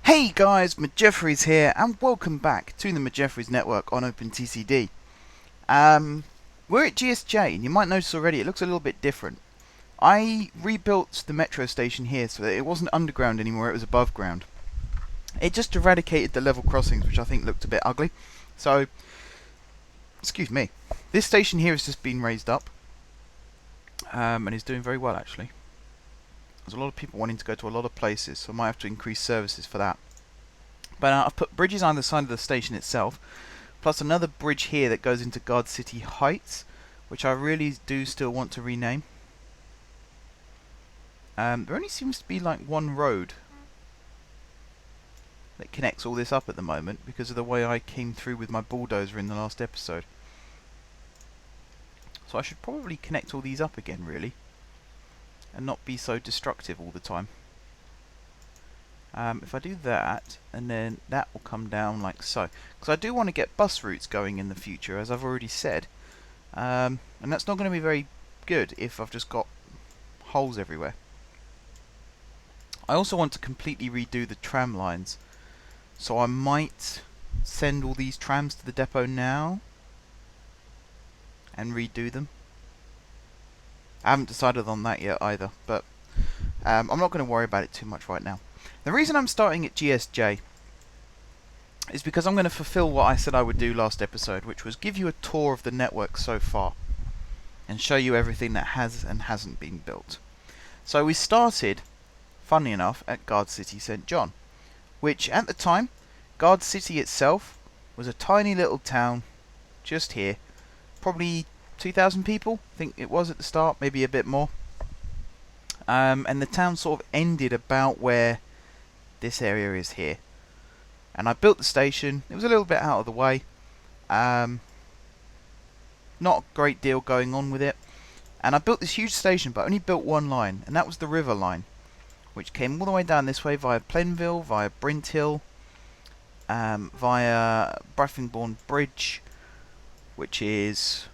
Hey guys, Jeffries here, and welcome back to the Jeffries network on OpenTTD. We're at GSJ, and you might notice already it looks a little bit different. I rebuilt the metro station here so that it wasn't underground anymore, it was above ground. It just eradicated the level crossings, which I think looked a bit ugly. So, excuse me, this station here has just been raised up, and is doing very well actually. There's a lot of people wanting to go to a lot of places, so I might have to increase services for that. But I've put bridges on the side of the station itself, plus another bridge here that goes into Guard City Heights, which I really do still want to rename. There only seems to be like one road that connects all this up at the moment because of the way I came through with my bulldozer in the last episode. So I should probably connect all these up again really, and not be so destructive all the time. If I do that, and then that will come down like so. Because I do want to get bus routes going in the future, as I've already said. And that's not going to be very good if I've just got holes everywhere. I also want to completely redo the tram lines. So I might send all these trams to the depot now and redo them. I haven't decided on that yet either, but I'm not going to worry about it too much right now. The reason I'm starting at GSJ is because I'm going to fulfill what I said I would do last episode, which was give you a tour of the network so far and show you everything that has and hasn't been built. So we started, funnily enough, at Guard City St. John, which at the time, Guard City itself was a tiny little town just here, probably 2,000 people, I think it was at the start, maybe a bit more. And the town sort of ended about where this area is here. And I built the station. It was a little bit out of the way. Not a great deal going on with it. And I built this huge station, but I only built one line, and that was the river line, which came all the way down this way via Plenville, via Brint Hill, via Braffingbourne Bridge, which is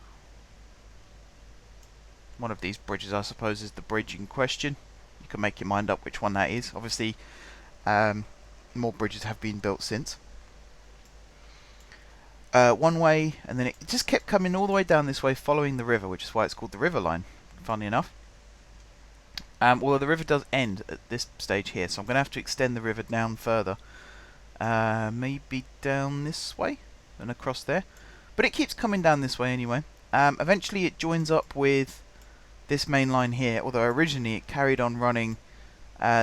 one of these bridges, I suppose, is the bridge in question. You can make your mind up which one that is. Obviously, more bridges have been built since. One way, and then it just kept coming all the way down this way, following the river, which is why it's called the River Line, funnily enough. Well, the river does end at this stage here, so I'm going to have to extend the river down further. Maybe down this way and across there. But it keeps coming down this way anyway. Eventually it joins up with this main line here, although originally it carried on running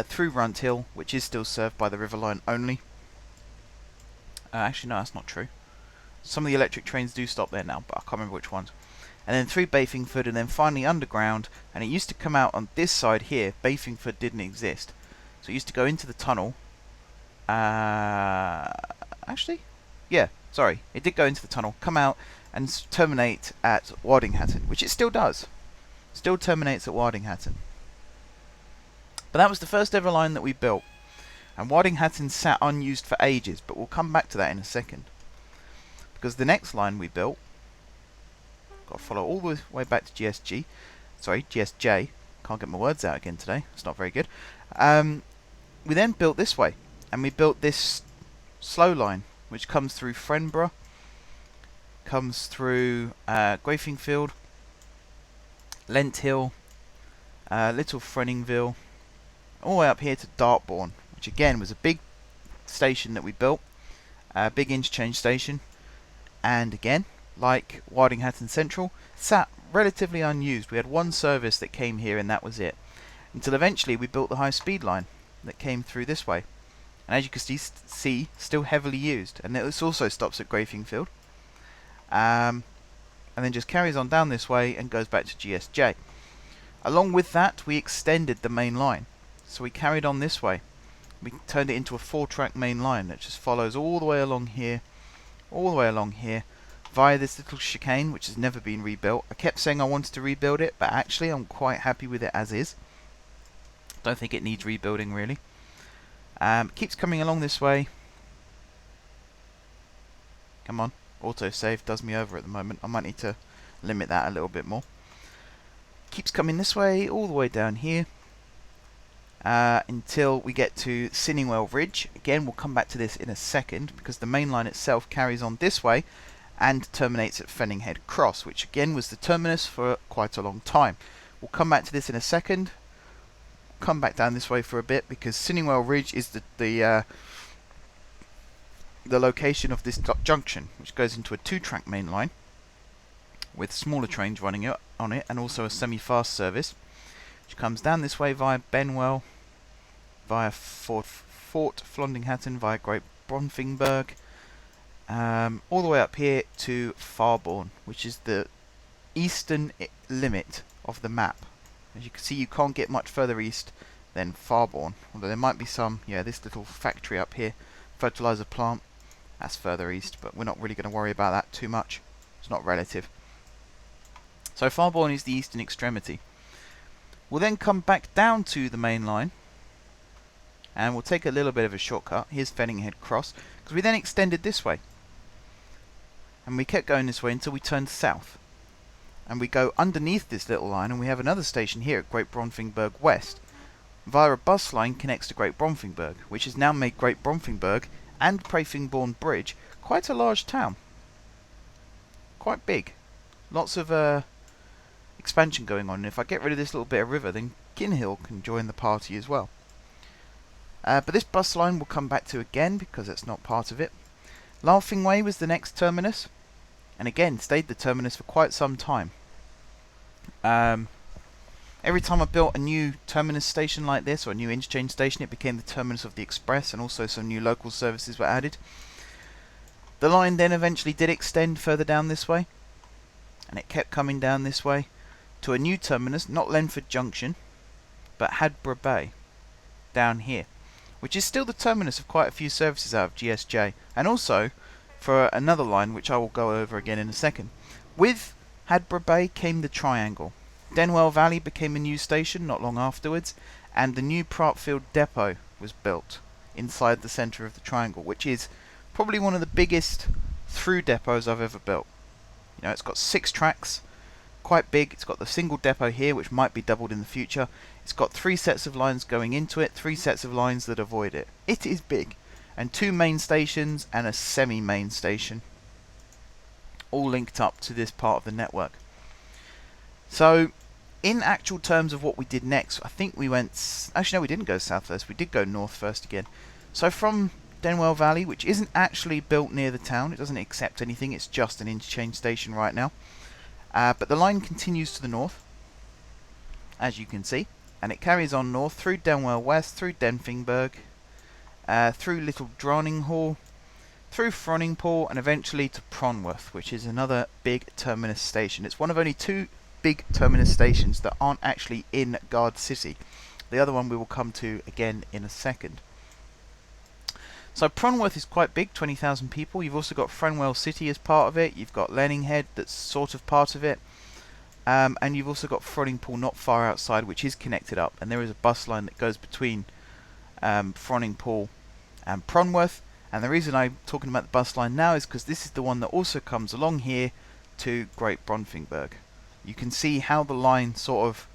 through Runt Hill, which is still served by the river line only. Actually, no, that's not true. Some of the electric trains do stop there now, but I can't remember which ones. And then through Bayfingford, and then finally underground. And it used to come out on this side here. Bayfingford didn't exist, so it used to go into the tunnel. Actually, yeah, sorry, it did go into the tunnel, come out, and terminate at Wardinghatton, which it still does. Still terminates at Wardinghatton. But that was the first ever line that we built. And Wardinghatton sat unused for ages, but we'll come back to that in a second. Because the next line we built, got to follow all the way back to GSJ. Can't get my words out again today, it's not very good. We then built this way, and we built this slow line, which comes through Friendborough, comes through Grafingfield, Lent Hill, Little Frenningville, all the way up here to Dartbourne, which again was a big station that we built, a big interchange station, and again, like Wardinghatton Central, sat relatively unused. We had one service that came here and that was it, until eventually we built the high speed line that came through this way, and as you can see, still heavily used, and this also stops at Grafingfield. And then just carries on down this way and goes back to GSJ. Along with that, we extended the main line. So we carried on this way. We turned it into a 4-track main line that just follows all the way along here, via this little chicane, which has never been rebuilt. I kept saying I wanted to rebuild it, but actually I'm quite happy with it as is. Don't think it needs rebuilding really. It keeps coming along this way. Come on. Autosave does me over at the moment. I might need to limit that a little bit more. Keeps coming this way, all the way down here. until we get to Sinningwell Ridge. Again, we'll come back to this in a second, because the main line itself carries on this way and terminates at Fenninghead Cross, which again was the terminus for quite a long time. We'll come back to this in a second. Come back down this way for a bit, because Sinningwell Ridge is the location of this junction, which goes into a 2-track main line with smaller trains running on it, and also a semi-fast service, which comes down this way via Benwell, via Fort Flondinghattan, via Great Bronfingburg, all the way up here to Farborn, which is the eastern limit of the map. As you can see, you can't get much further east than Farborn, although there might be some. Yeah, this little factory up here, fertilizer plant, that's further east, but we're not really going to worry about that too much. It's not relative. So Farborn is the eastern extremity. We'll then come back down to the main line, and we'll take a little bit of a shortcut. Here's Fenninghead Cross, because we then extended this way. And we kept going this way until we turned south. And we go underneath this little line, and we have another station here at Great Bronfingburg West. Via a bus line connects to Great Bronfingburg, which has now made Great Bronfingburg and Prefingbourne Bridge quite a large town. Quite big. Lots of expansion going on. And if I get rid of this little bit of river, then Kinhill can join the party as well. But this bus line we'll come back to again, because it's not part of it. Laughing Way was the next terminus, and again stayed the terminus for quite some time. Every time I built a new terminus station like this, or a new interchange station, it became the terminus of the express, and also some new local services were added. The line then eventually did extend further down this way, and it kept coming down this way to a new terminus, not Lenford Junction, but Hadborough Bay, down here, which is still the terminus of quite a few services out of GSJ, and also for another line which I will go over again in a second. With Hadborough Bay came the Triangle. Denwell Valley became a new station not long afterwards, and the new Pratfield Depot was built inside the centre of the Triangle, which is probably one of the biggest through depots I've ever built. You know, it's got 6 tracks, quite big. It's got the single depot here, which might be doubled in the future. It's got 3 sets of lines going into it, 3 sets of lines that avoid it. It is big. And 2 main stations and a semi-main station, all linked up to this part of the network. So, in actual terms of what we did next, I think we went... Actually, no, we didn't go south first. We did go north first again. So from Denwell Valley, which isn't actually built near the town, it doesn't accept anything, it's just an interchange station right now. But the line continues to the north, as you can see. And it carries on north through Denwell West, through Denfingburg, through Little Dronninghall, through Froningport, and eventually to Pronworth, which is another big terminus station. It's one of only 2 big terminus stations that aren't actually in Guard City. The other one we will come to again in a second. So Pronworth is quite big, 20,000 people. You've also got Frenwell City as part of it. You've got Learninghead that's sort of part of it. And you've also got Froningpool not far outside, which is connected up. And there is a bus line that goes between Froningpool and Pronworth. And the reason I'm talking about the bus line now is because this is the one that also comes along here to Great Bronfingburg. You can see how the line sort of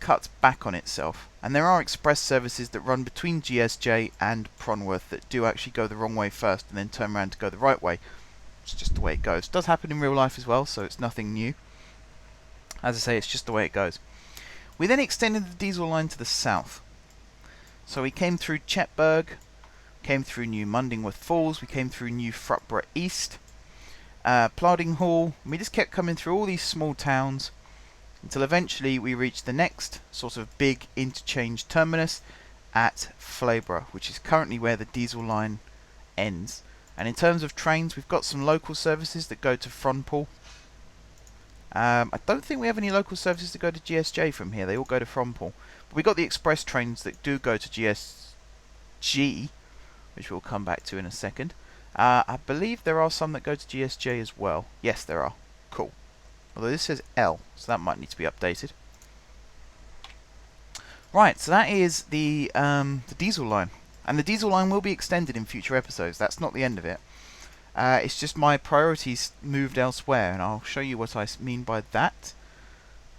cuts back on itself. And there are express services that run between GSJ and Pronworth that do actually go the wrong way first and then turn around to go the right way. It's just the way it goes. It does happen in real life as well, so it's nothing new. As I say, it's just the way it goes. We then extended the diesel line to the south. So we came through Chetburg, came through New Mundingworth Falls, we came through New Fruitborough East, Plardinghall, and we just kept coming through all these small towns until eventually we reached the next sort of big interchange terminus at Flayborough, which is currently where the diesel line ends. And in terms of trains, we've got some local services that go to Fronpool. I don't think we have any local services that go to GSJ from here. They all go to Fronpool. But we've got the express trains that do go to GSG, which we'll come back to in a second. I believe there are some that go to GSJ as well. Yes, there are. Cool. Although this says L, so that might need to be updated. Right, so that is the diesel line. And the diesel line will be extended in future episodes. That's not the end of it. It's just my priorities moved elsewhere, and I'll show you what I mean by that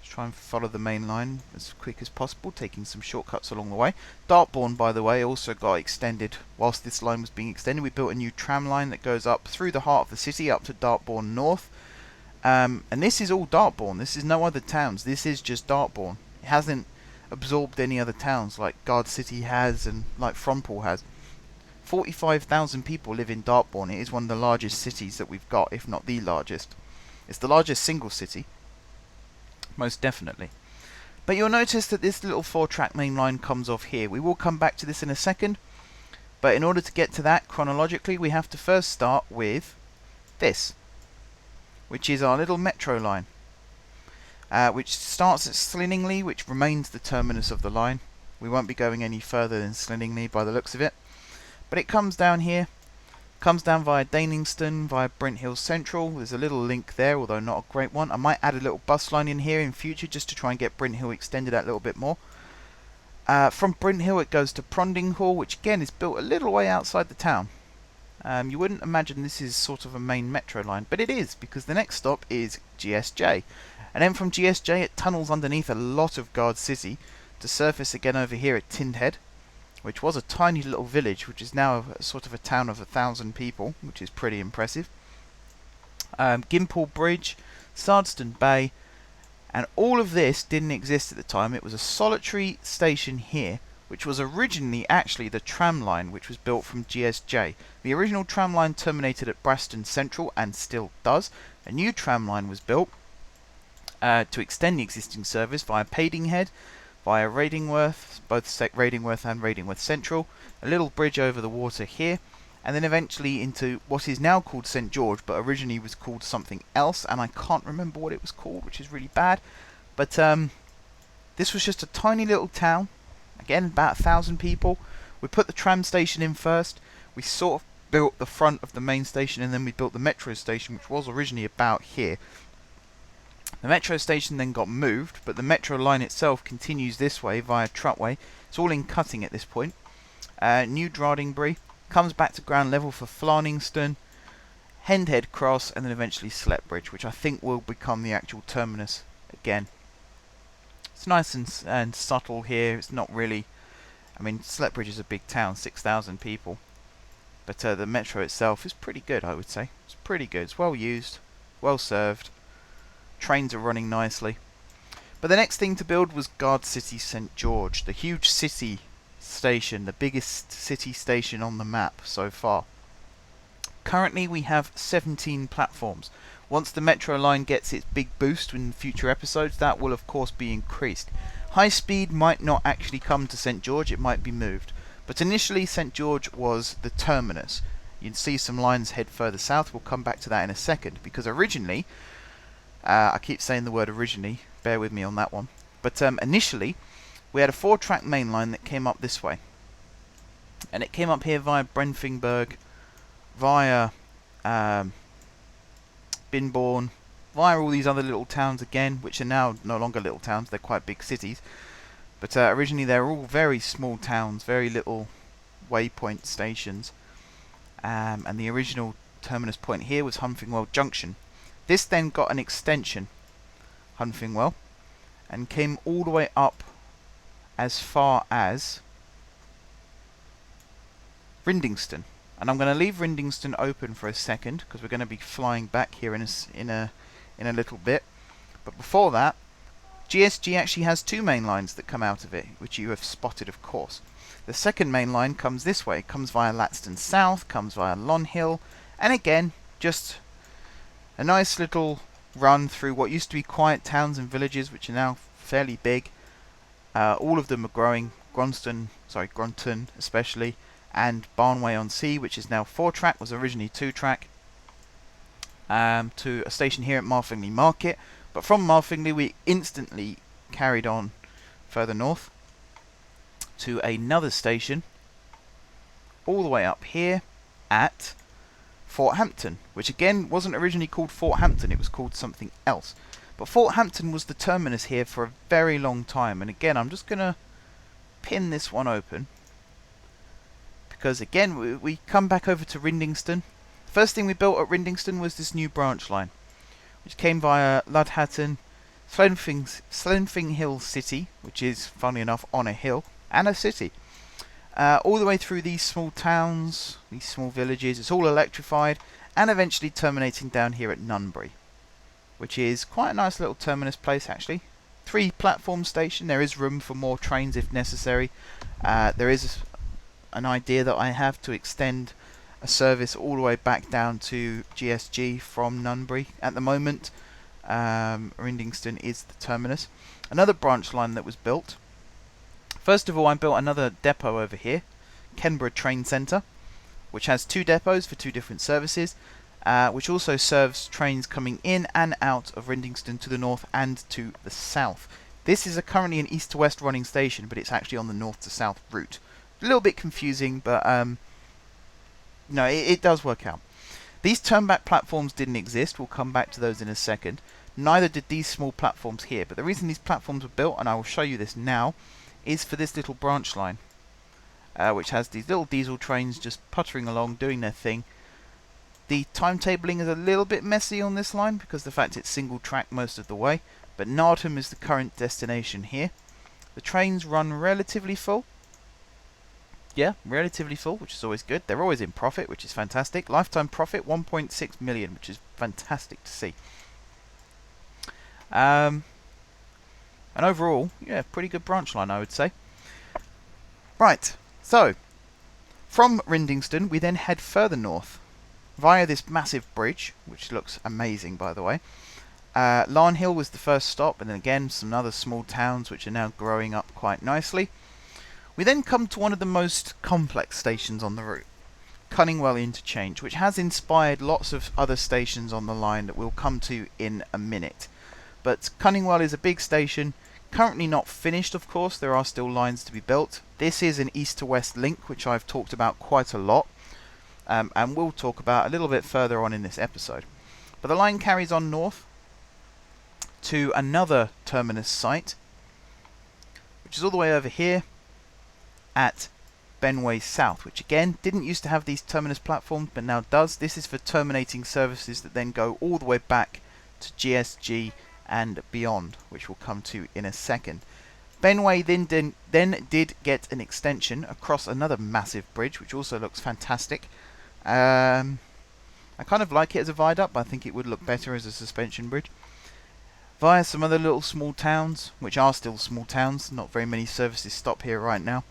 Let's try and follow the main line as quick as possible, taking some shortcuts along the way. Dartbourne, by the way, also got extended. Whilst this line was being extended, we built a new tram line that goes up through the heart of the city, up to Dartbourne North. And this is all Dartbourne. This is no other towns. This is just Dartbourne. It hasn't absorbed any other towns like Guard City has and like Frompool has. 45,000 people live in Dartbourne. It is one of the largest cities that we've got, if not the largest. It's the largest single city, most definitely. But you'll notice that this little 4-track main line comes off here. We will come back to this in a second, but in order to get to that chronologically, we have to first start with this, which is our little metro line, which starts at Slinningley, which remains the terminus of the line. We won't be going any further than Slinningley by the looks of it. But it comes down here, comes down via Dainingston, via Brent Hill Central. There's a little link there, although not a great one. I might add a little bus line in here in future just to try and get Brent Hill extended out a little bit more. From Brent Hill it goes to Prondinghall, which again is built a little way outside the town. You wouldn't imagine this is sort of a main metro line, but it is, because the next stop is GSJ. And then from GSJ it tunnels underneath a lot of Guard City to surface again over here at Tindhead, which was a tiny little village, which is now a sort of a town of 1,000 people, which is pretty impressive. Gimpole Bridge, Sardston Bay, and all of this didn't exist at the time. It was a solitary station here, which was originally actually the tram line, which was built from GSJ. The original tram line terminated at Braston Central, and still does. A new tram line was built to extend the existing service via Padinghead, via Radingworth, both Radingworth and Radingworth Central, a little bridge over the water here, and then eventually into what is now called St George, but originally was called something else, and I can't remember what it was called, which is really bad. But this was just a tiny little town, again about 1,000 people. We put the tram station in first, we sort of built the front of the main station, and then we built the metro station, which was originally about here. The metro station then got moved, but the metro line itself continues this way via Trutway. It's all in cutting at this point. New Drodingbury comes back to ground level for Flarningston, Hendhead Cross, and then eventually Sletbridge, which I think will become the actual terminus again. It's nice and subtle here. It's not really... I mean, Sletbridge is a big town, 6,000 people. But the metro itself is pretty good, I would say. It's pretty good. It's well used, well served. Trains are running nicely. But the next thing to build was Guard City St George, the huge city station, the biggest city station on the map so far. Currently we have 17 platforms. Once the metro line gets its big boost in future episodes, that will of course be increased. High speed might not actually come to St George, it might be moved. But initially St George was the terminus. You can see some lines head further south, we'll come back to that in a second, because originally, I keep saying the word originally, bear with me on that one. But initially, we had a 4-track main line that came up this way. And it came up here via Brenfingberg, via Binbourne, via all these other little towns again, which are now no longer little towns, they're quite big cities. But originally they were all very small towns, very little waypoint stations. And the original terminus point here was Huntingwell Junction. This then got an extension, Huntingwell, and came all the way up as far as Rindingstone. And I'm going to leave Rindingstone open for a second because we're going to be flying back here in a little bit. But before that, GSG actually has 2 main lines that come out of it, which you have spotted, of course. The second main line comes this way. It comes via Latston South, comes via Lonhill, and again, just a nice little run through what used to be quiet towns and villages, which are now fairly big. All of them are growing. Grunton especially, and Barnway-on-Sea, which is now 4-track, was originally 2-track, to a station here at Marfingley Market. But from Marfingley we instantly carried on further north to another station all the way up here at Fort Hampton, which again wasn't originally called Fort Hampton, it was called something else. But Fort Hampton was the terminus here for a very long time, and again I'm just going to pin this one open, because again we come back over to Rindingstone. First thing we built at Rindingstone was this new branch line, which came via Ludhatton, Slenfing Hill City, which is, funnily enough, on a hill, and a city. All the way through these small towns, these small villages, it's all electrified, and eventually terminating down here at Nunbury, which is quite a nice little terminus place actually. 3 platform station, there is room for more trains if necessary. There is an idea that I have to extend a service all the way back down to GSG from Nunbury. At the moment, Rindingstone is the terminus. Another branch line that was built. First of all, I built another depot over here, Kenborough Train Centre, which has 2 depots for 2 different services, which also serves trains coming in and out of Rindingstone to the north and to the south. This is currently an east to west running station, but it's actually on the north to south route. A little bit confusing, but no, it does work out. These turnback platforms didn't exist. We'll come back to those in a second. Neither did these small platforms here. But the reason these platforms were built, and I will show you this now, is for this little branch line, which has these little diesel trains just puttering along, doing their thing. The timetabling is a little bit messy on this line because the fact it's single track most of the way. But Nardham is the current destination here. The trains run relatively full. Yeah, relatively full, which is always good. They're always in profit, which is fantastic. Lifetime profit 1.6 million, which is fantastic to see. And overall, yeah, pretty good branch line, I would say. Right, so from Rindingstone, we then head further north via this massive bridge, which looks amazing, by the way. Larnhill was the first stop, and then again some other small towns which are now growing up quite nicely. We then come to one of the most complex stations on the route, Cunningwell Interchange, which has inspired lots of other stations on the line that we'll come to in a minute. But Cunningwell is a big station, currently not finished of course, there are still lines to be built. This is an east to west link, which I've talked about quite a lot, and we'll talk about a little bit further on in this episode. But the line carries on north to another terminus site, which is all the way over here at Benway South, which again didn't used to have these terminus platforms but now does. This is for terminating services that then go all the way back to GSG and beyond, which we'll come to in a second. Benway then did get an extension across another massive bridge, which also looks fantastic. I kind of like it as a viaduct, but I think it would look better as a suspension bridge. Via some other little small towns, which are still small towns, not very many services stop here right now.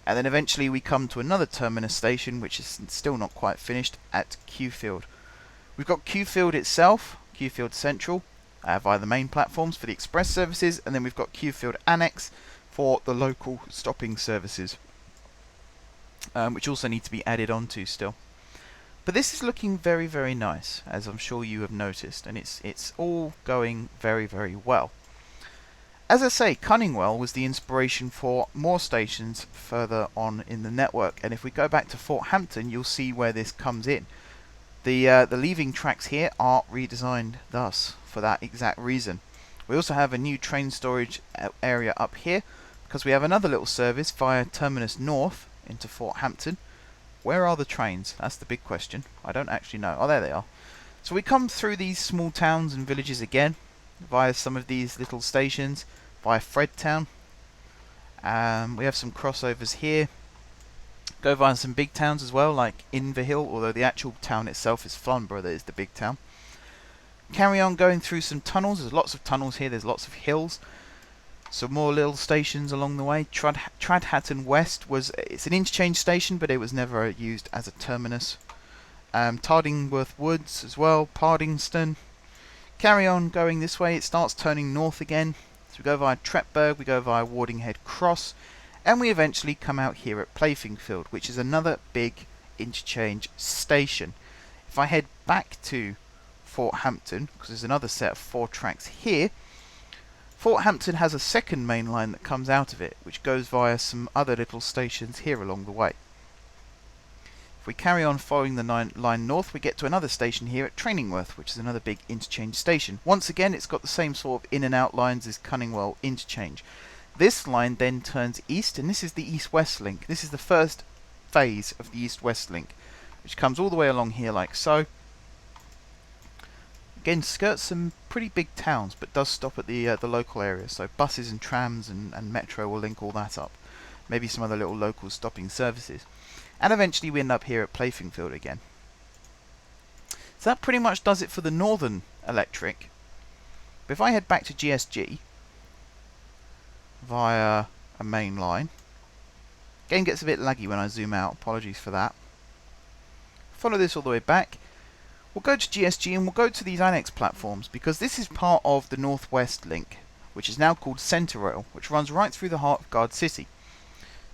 And then eventually we come to another terminus station, which is still not quite finished, at Qfield. We've got Qfield itself, Qfield Central, via the main platforms for the express services, and then we've got Qfield Annex for the local stopping services, which also need to be added onto still. But this is looking very, very nice, as I'm sure you have noticed, and it's all going very, very well. As I say, Cunningwell was the inspiration for more stations further on in the network, and if we go back to Fort Hampton, you'll see where this comes in. The leaving tracks here are redesigned thus, for that exact reason. We also have a new train storage area up here, because we have another little service via Terminus North into Fort Hampton. Where are the trains? That's the big question. I don't actually know. Oh, there they are. So we come through these small towns and villages again, via some of these little stations, via Fredtown. We have some crossovers here. Go via some big towns as well, like Inverhill, although the actual town itself is Farnborough, that is the big town. Carry on going through some tunnels. There's lots of tunnels here, there's lots of hills. Some more little stations along the way. Tradhatton West it's an interchange station, but it was never used as a terminus. Tardingworth Woods as well, Pardingston. Carry on going this way, it starts turning north again. So we go via Trepberg, we go via Wardinghead Cross, and we eventually come out here at Playfingfield, which is another big interchange station. If I head back to Fort Hampton, because there's another set of 4 tracks here, Fort Hampton has a second main line that comes out of it, which goes via some other little stations here along the way. If we carry on following the line north, we get to another station here at Trainingworth, which is another big interchange station. Once again, it's got the same sort of in and out lines as Cunningwell Interchange. This line then turns east, and this is the east-west link. This is the first phase of the east-west link, which comes all the way along here like so. Again, skirts some pretty big towns, but does stop at the local areas. So buses and trams and metro will link all that up. Maybe some other little local stopping services. And eventually we end up here at Playthingfield again. So that pretty much does it for the Northern Electric. But if I head back to GSG via a main line, again gets a bit laggy when I zoom out, apologies for that. Follow this all the way back. We'll go to GSG and we'll go to these annex platforms because this is part of the Northwest link, which is now called Centre Rail, which runs right through the heart of Guard City.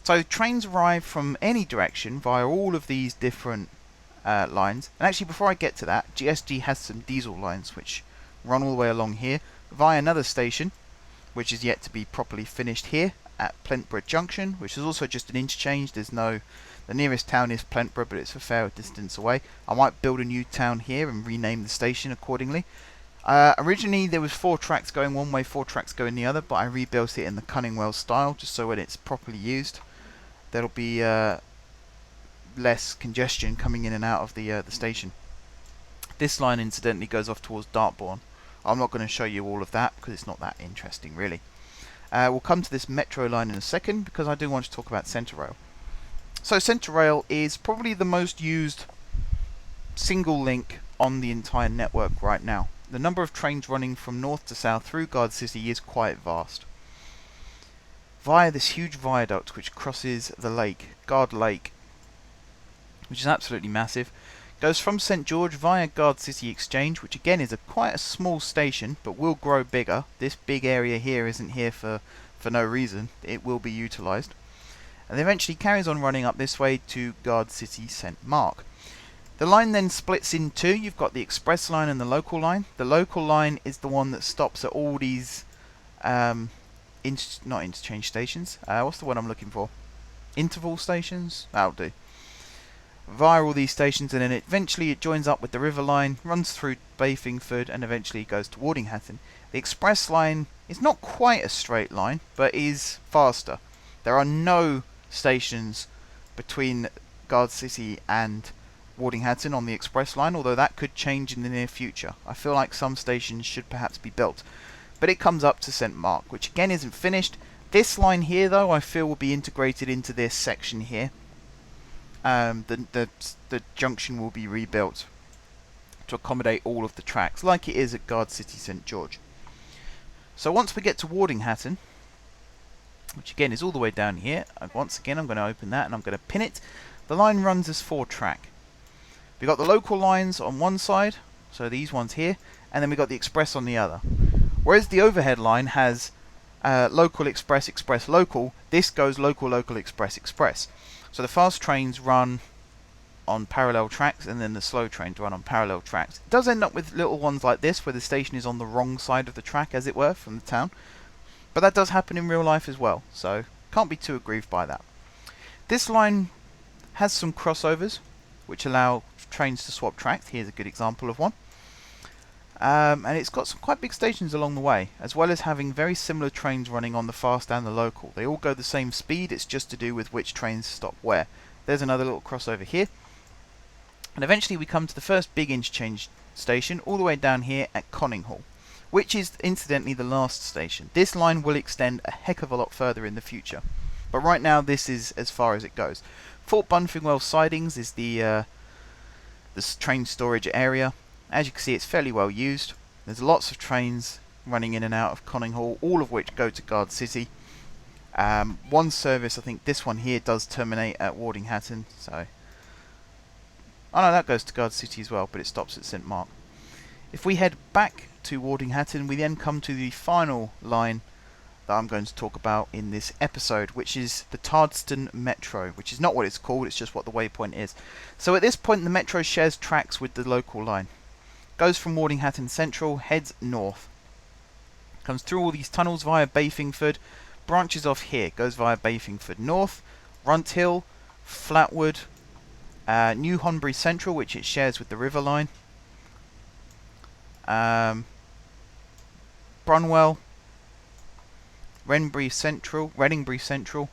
So trains arrive from any direction via all of these different lines. And actually, before I get to that, GSG has some diesel lines which run all the way along here via another station, which is yet to be properly finished here at Plentborough Junction, which is also just an interchange. The nearest town is Plentborough, but it's a fair distance away. I might build a new town here and rename the station accordingly. Originally there was 4 tracks going one way, 4 tracks going the other, but I rebuilt it in the Cunningwell style, just so when it's properly used, there'll be less congestion coming in and out of the station. This line incidentally goes off towards Dartbourne. I'm not going to show you all of that because it's not that interesting really. We'll come to this metro line in a second because I do want to talk about Centre Rail. So Centre Rail is probably the most used single link on the entire network right now. The number of trains running from north to south through Guard City is quite vast. Via this huge viaduct which crosses the lake, Guard Lake, which is absolutely massive, goes from St George via Guard City Exchange, which again is quite a small station but will grow bigger. This big area here isn't here for no reason, it will be utilised. And eventually carries on running up this way to Guard City St Mark. The line then splits in two. You've got the express line and the local line. The local line is the one that stops at all these not interchange stations. What's the one I'm looking for? Interval stations? That'll do. Via all these stations, and then eventually it joins up with the river line, runs through Baythingford, and eventually goes to Wardinghatton. The express line is not quite a straight line, but is faster. There are no stations between Guard City and Wardinghatton on the express line, although that could change in the near future. I feel like some stations should perhaps be built. But it comes up to St Mark, which again isn't finished. This line here, though, I feel will be integrated into this section here. The junction will be rebuilt to accommodate all of the tracks, like it is at Guard City St George. So once we get to Wardinghatton, which again is all the way down here, once again I'm going to open that and I'm going to pin it. The line runs as 4-track. We've got the local lines on one side, so these ones here, and then we've got the express on the other. Whereas the overhead line has local, express, express, local, this goes local, local, express, express. So the fast trains run on parallel tracks and then the slow trains run on parallel tracks. It does end up with little ones like this where the station is on the wrong side of the track, as it were, from the town. But that does happen in real life as well, so can't be too aggrieved by that. This line has some crossovers which allow trains to swap tracks. Here's a good example of one. And it's got some quite big stations along the way, as well as having very similar trains running on the fast and the local. They all go the same speed, it's just to do with which trains stop where. There's another little crossover here. And eventually we come to the first big interchange station, all the way down here at Conninghall, which is incidentally the last station. This line will extend a heck of a lot further in the future, but right now this is as far as it goes. Fort Bunfingwell Sidings is the train storage area. As you can see, it's fairly well used. There's lots of trains running in and out of Conninghall, all of which go to Guard City. One service, I think this one here, does terminate at Wardinghatton, so... oh no, that goes to Guard City as well, but it stops at St Mark. If we head back to Wardinghatton, we then come to the final line that I'm going to talk about in this episode, which is the Tardston Metro, which is not what it's called, it's just what the Waypoint is. So at this point the Metro shares tracks with the local line. Goes from Wardinghatton Central, heads north. Comes through all these tunnels via Baythingford, branches off here, goes via Baythingford North, Runthill, Flatwood, New Honbury Central, which it shares with the River Line, Brunwell, Reddingbury Central,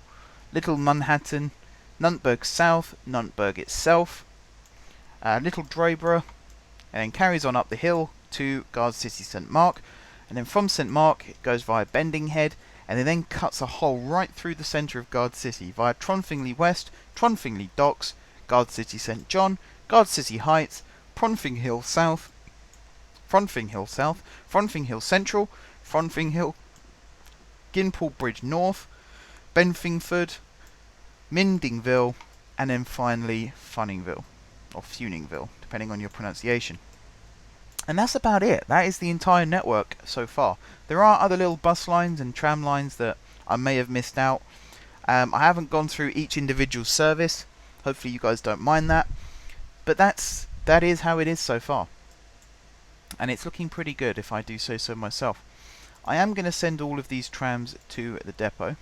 Little Manhattan, Nuntburg South, Nuntburg itself, Little Drayborough, and then carries on up the hill to Guard City St Mark, and then from St Mark it goes via Bending Head, and it then cuts a hole right through the centre of Guard City via Tronfingley West, Tronfingley Docks, Guard City St John, Guard City Heights, Fronting Hill South, Fronting Hill Central, Fronting Hill, Ginpool Bridge North, Benfingford, Mindingville, and then finally Funningville, or Funingville, depending on your pronunciation. And that's about it. That is the entire network so far. There are other little bus lines and tram lines that I may have missed out. I haven't gone through each individual service. Hopefully you guys don't mind that. But that is how it is so far. And it's looking pretty good, if I do say so myself. I am going to send all of these trams to the depot,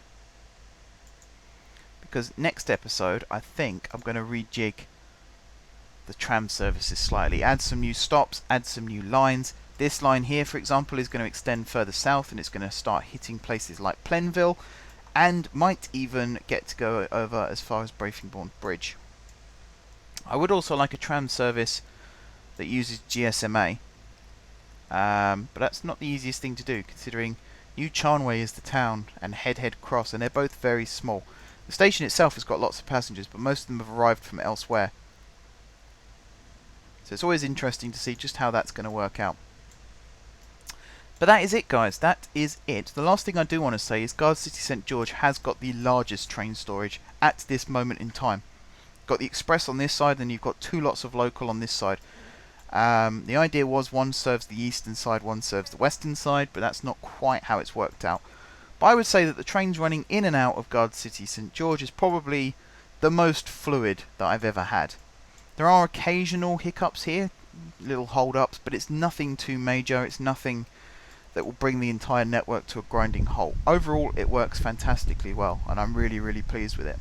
because next episode I think I'm going to rejig the tram services slightly, add some new stops, add some new lines. This line here, for example, is going to extend further south, and it's going to start hitting places like Plenville, and might even get to go over as far as Brafingbourne Bridge. I would also like a tram service that uses GSMA, but that's not the easiest thing to do, considering New Charnway is the town and Head Cross, and they're both very small. The station itself has got lots of passengers, but most of them have arrived from elsewhere. So it's always interesting to see just how that's going to work out. But that is it, guys. That is it. The last thing I do want to say is Guard City St George has got the largest train storage at this moment in time. Got the express on this side, and you've got two lots of local on this side. The idea was one serves the eastern side, one serves the western side, but that's not quite how it's worked out. But I would say that the trains running in and out of Guard City St George is probably the most fluid that I've ever had. There are occasional hiccups here, little hold-ups, but it's nothing too major. It's nothing that will bring the entire network to a grinding halt. Overall, it works fantastically well, and I'm really, really pleased with it.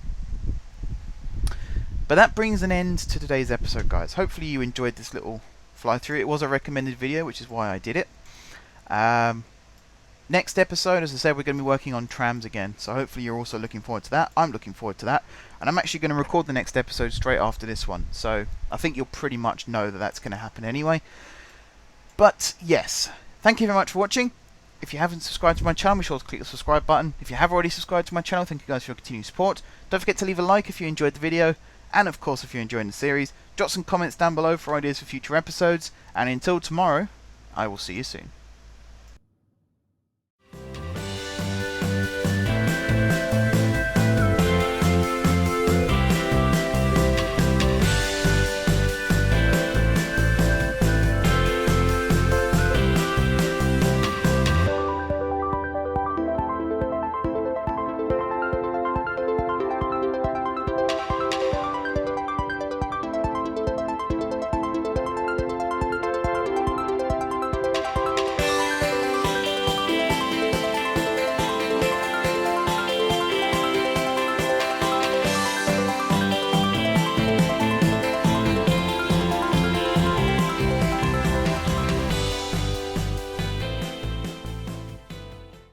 But that brings an end to today's episode, guys. Hopefully you enjoyed this little fly-through. It was a recommended video, which is why I did it. Next episode, as I said, we're going to be working on trams again, so hopefully you're also looking forward to that. I'm looking forward to that, and I'm actually going to record the next episode straight after this one, so I think you'll pretty much know that that's going to happen anyway. But yes, thank you very much for watching. If you haven't subscribed to my channel, be sure to click the subscribe button. If you have already subscribed to my channel, thank you guys for your continued support. Don't forget to leave a like if you enjoyed the video, and of course if you're enjoying the series, drop some comments down below for ideas for future episodes, and until tomorrow, I will see you soon.